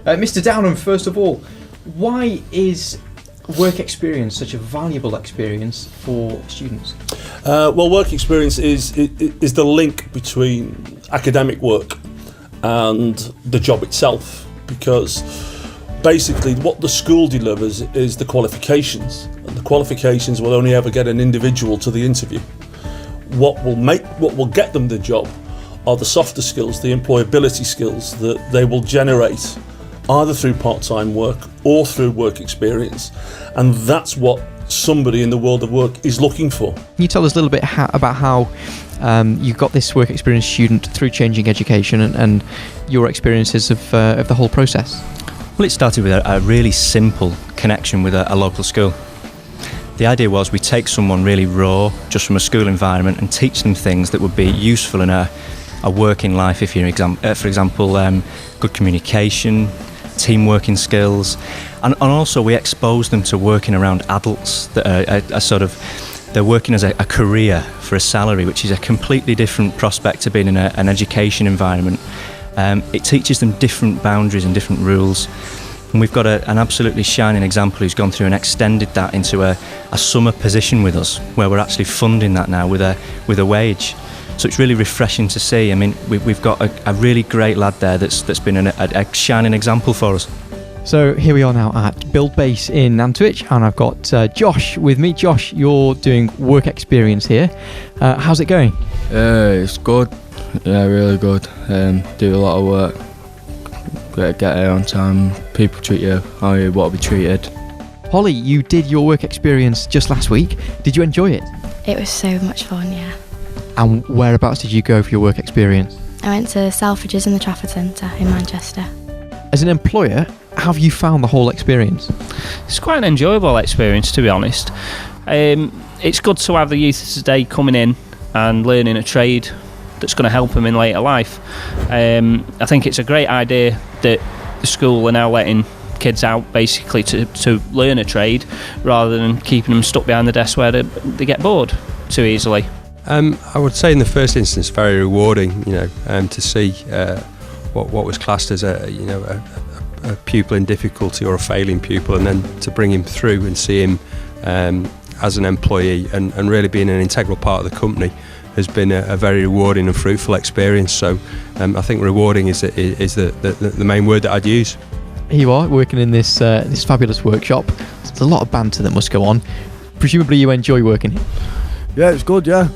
Mr. Downham, first of all, why is work experience such a valuable experience for students? Well, work experience is the link between academic work and the job itself, because basically what the school delivers is the qualifications, and the qualifications will only ever get an individual to the interview. What will get them the job are the softer skills, the employability skills that they will generate either through part-time work or through work experience, and that's what somebody in the world of work is looking for. Can you tell us a little bit about how you got this work experience student through Changing Education and your experiences of the whole process? Well, it started with a really simple connection with a local school. The idea was we take someone really raw, just from a school environment, and teach them things that would be useful in a working life, if you're for example, good communication, team working skills, and also we expose them to working around adults that are they're working as a career for a salary, which is a completely different prospect to being in an education environment. It teaches them different boundaries and different rules, and we've got an absolutely shining example who's gone through and extended that into a summer position with us, where we're actually funding that now with a wage. So it's really refreshing to see. I mean, we've got a really great lad there that's been a shining example for us. So here we are now at Build Base in Nantwich, and I've got Josh with me. Josh, you're doing work experience here. How's it going? It's good. Yeah, really good. Do a lot of work. Get here on time. People treat you how you want to be treated. Holly, you did your work experience just last week. Did you enjoy it? It was so much fun, yeah. And whereabouts did you go for your work experience? I went to Selfridges in the Trafford Centre in Manchester. As an employer, how have you found the whole experience? It's quite an enjoyable experience, to be honest. It's good to have the youth of today coming in and learning a trade that's going to help them in later life. I think it's a great idea that the school are now letting kids out basically to learn a trade rather than keeping them stuck behind the desk where they get bored too easily. I would say in the first instance very rewarding, to see what was classed as a pupil in difficulty or a failing pupil, and then to bring him through and see him as an employee and really being an integral part of the company has been a very rewarding and fruitful experience. So I think rewarding is the main word that I'd use. Here you are working in this fabulous workshop. There's a lot of banter that must go on. Presumably you enjoy working here. Yeah, it's good, yeah.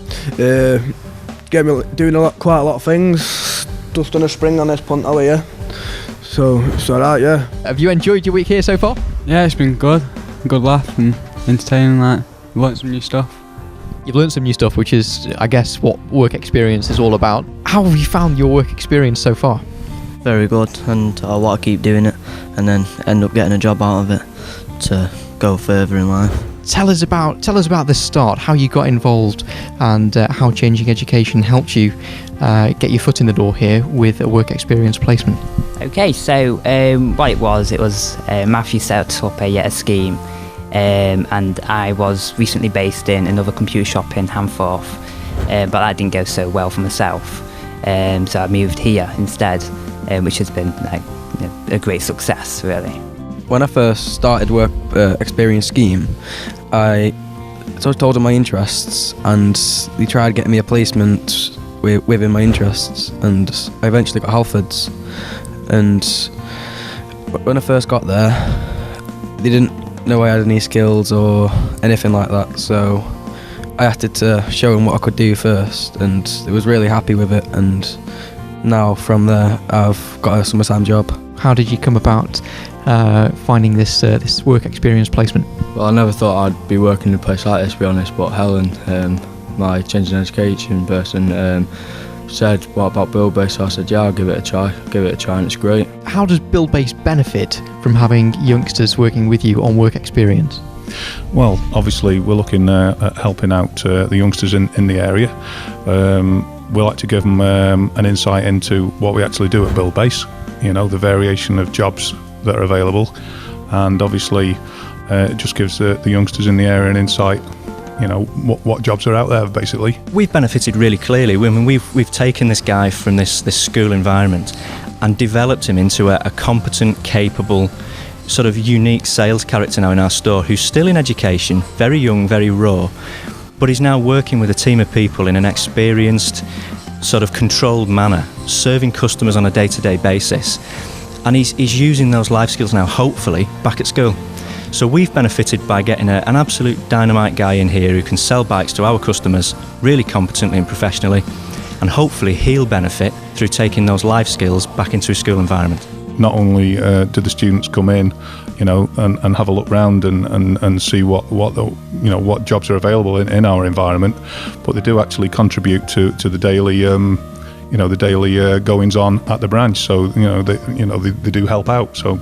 Get me doing quite a lot of things. Just done a spring on this punt over here. So it's alright, yeah. Have you enjoyed your week here so far? Yeah, it's been good. Good laugh and entertaining, learnt some new stuff. You've learned some new stuff, which is, I guess, what work experience is all about. How have you found your work experience so far? Very good, and I want to keep doing it and then end up getting a job out of it to go further in life. Tell us about the start, how you got involved, and how Changing Education helped you get your foot in the door here with a work experience placement. Okay, so what it was Matthew set up a scheme, and I was recently based in another computer shop in Hanforth, but that didn't go so well for myself, so I moved here instead, which has been a great success, really. When I first started work experience scheme, I told them my interests, and they tried getting me a placement within my interests, and I eventually got Halfords. And when I first got there, they didn't know I had any skills or anything like that, so I had to show them what I could do first, and they was really happy with it, and now from there I've got a summertime job. How did you come about finding this work experience placement? Well, I never thought I'd be working in a place like this, to be honest, but Helen, my Changing Education person, said, what about Build Base? So I said, yeah, I'll give it a try, and it's great. How does Build Base benefit from having youngsters working with you on work experience? Well, obviously we're looking at helping out the youngsters in the area. We like to give them an insight into what we actually do at Build Base, the variation of jobs that are available, and obviously it just gives the youngsters in the area an insight, what jobs are out there, basically. We've benefited really clearly. I mean, we've taken this guy from this school environment and developed him into a competent, capable, sort of unique sales character now in our store, who's still in education, very young, very raw, but he's now working with a team of people in an experienced, sort of controlled manner, serving customers on a day-to-day basis. And he's using those life skills now, hopefully, back at school. So we've benefited by getting an absolute dynamite guy in here who can sell bikes to our customers really competently and professionally, and hopefully he'll benefit through taking those life skills back into a school environment. Not only do the students come in, and have a look round and see what jobs are available in our environment, but they do actually contribute to the daily goings on at the branch. So they do help out. So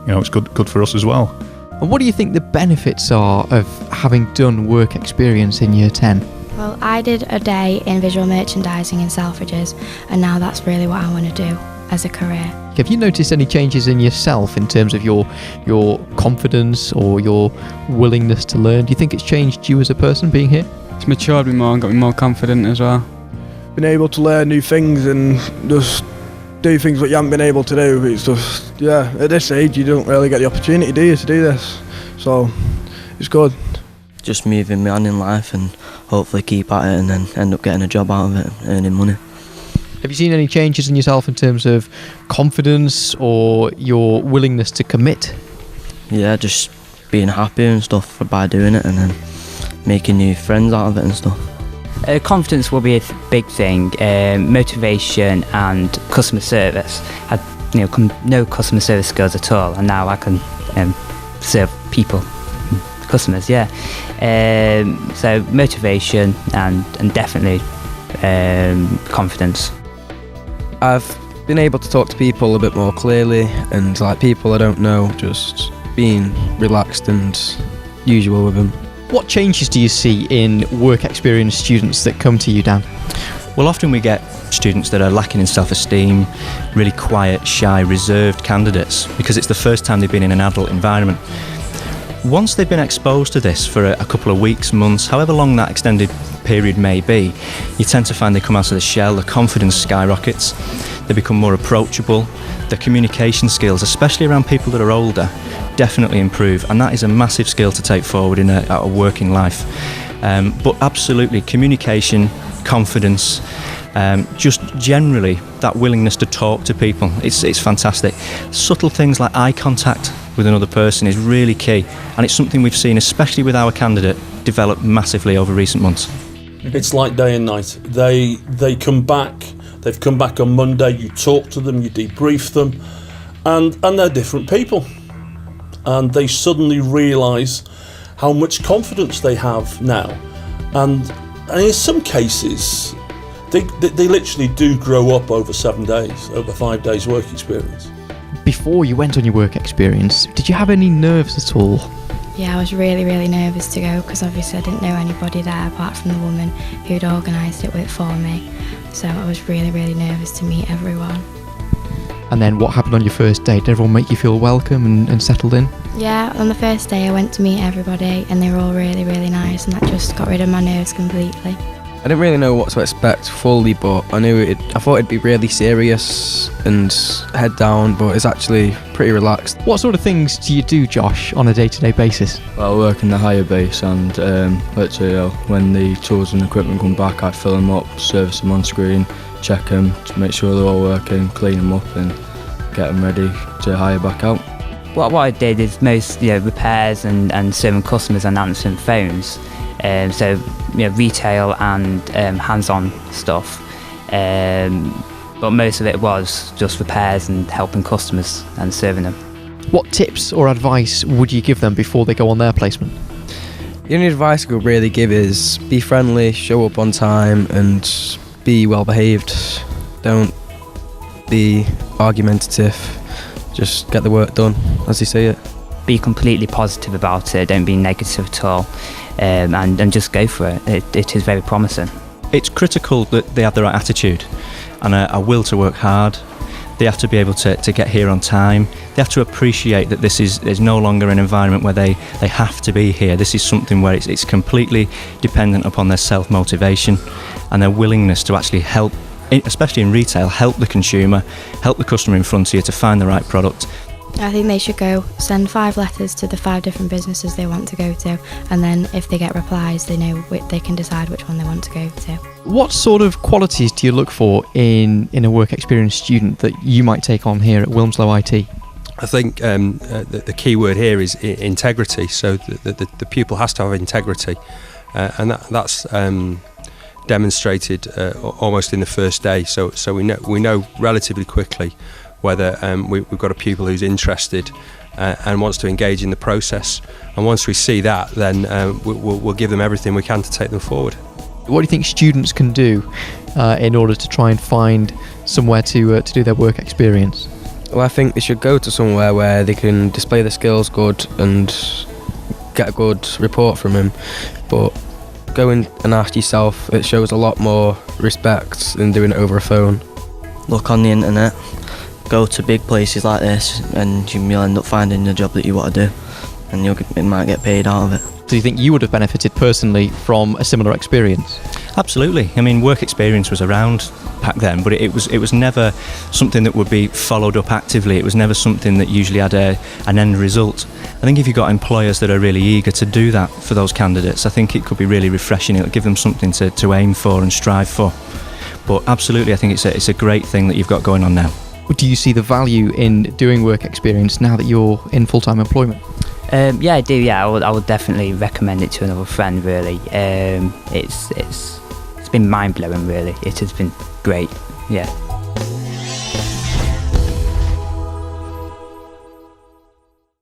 it's good for us as well. And what do you think the benefits are of having done work experience in Year 10? Well, I did a day in visual merchandising in Selfridges, and now that's really what I want to do as a career. Have you noticed any changes in yourself in terms of your confidence or your willingness to learn? Do you think it's changed you as a person being here? It's matured me more and got me more confident as well. Been able to learn new things and just do things that you haven't been able to do. It's just, at this age you don't really get the opportunity, do you, to do this? So it's good. Just moving me on in life and hopefully keep at it and then end up getting a job out of it and earning money. Have you seen any changes in yourself in terms of confidence or your willingness to commit? Yeah, just being happy and stuff by doing it and then making new friends out of it and stuff. Confidence will be a big thing. Motivation and customer service. I had no customer service skills at all, and now I can serve people, customers. Yeah. So motivation and definitely confidence. I've been able to talk to people a bit more clearly, and like people I don't know, just being relaxed and usual with them. What changes do you see in work experience students that come to you, Dan? Well, often we get students that are lacking in self-esteem, really quiet, shy, reserved candidates, because it's the first time they've been in an adult environment. Once they've been exposed to this for a couple of weeks, months, however long that extended period may be, you tend to find they come out of the shell, their confidence skyrockets, they become more approachable, their communication skills, especially around people that are older, definitely improve, and that is a massive skill to take forward in a working life. But absolutely, communication, confidence, just generally that willingness to talk to people, it's fantastic. Subtle things like eye contact with another person is really key, and it's something we've seen, especially with our candidate, develop massively over recent months. It's like day and night. They come back. They've come back on Monday. You talk to them, you debrief them, and they're different people, and they suddenly realise how much confidence they have now, and in some cases they literally do grow up over 7 days, over 5 days work experience. Before you went on your work experience, did you have any nerves at all? Yeah, I was really, really nervous to go because obviously I didn't know anybody there apart from the woman who'd organised it for me. So I was really, really nervous to meet everyone. And then what happened on your first day? Did everyone make you feel welcome and settled in? Yeah, on the first day I went to meet everybody and they were all really, really nice, and that just got rid of my nerves completely. I didn't really know what to expect fully, but I thought it'd be really serious and head down, but it's actually pretty relaxed. What sort of things do you do, Josh, on a day-to-day basis? Well, I work in the hire base, and literally when the tools and equipment come back, I fill them up, service them on screen, check them to make sure they're all working, clean them up and get them ready to hire back out. What I did is most repairs and serving customers and answering phones. So retail and hands-on stuff, but most of it was just repairs and helping customers and serving them. What tips or advice would you give them before they go on their placement? The only advice I could really give is be friendly, show up on time and be well behaved. Don't be argumentative, just get the work done as you see it. Be completely positive about it, don't be negative at all, and just go for it. It is very promising. It's critical that they have the right attitude and a will to work hard. They have to be able to get here on time. They have to appreciate that this is no longer an environment where they have to be here. This is something where it's completely dependent upon their self-motivation and their willingness to actually help especially in retail, help the consumer, help the customer in front of you to find the right product. I think they should go send 5 letters to the 5 different businesses they want to go to, and then if they get replies, they know they can decide which one they want to go to. What sort of qualities do you look for in a work experience student that you might take on here at Wilmslow IT? I think the key word here is integrity. So the pupil has to have integrity, and that's demonstrated almost in the first day. So we know relatively quickly whether we've got a pupil who's interested and wants to engage in the process. And once we see that, then we'll give them everything we can to take them forward. What do you think students can do in order to try and find somewhere to do their work experience? Well, I think they should go to somewhere where they can display their skills good and get a good report from him. But going and ask yourself, it shows a lot more respect than doing it over a phone. Look on the internet, go to big places like this, and you'll end up finding the job that you want to do, and you might get paid out of it. Do you think you would have benefited personally from a similar experience? Absolutely. I mean, work experience was around back then, but it was never something that would be followed up actively. It was never something that usually had an end result. I think if you've got employers that are really eager to do that for those candidates, I think it could be really refreshing. It'll give them something to aim for and strive for. But absolutely, I think it's a great thing that you've got going on now. Do you see the value in doing work experience now that you're in full-time employment? Yeah, I do. Yeah, I would definitely recommend it to another friend. Really, it's been mind blowing. Really, it has been great. Yeah.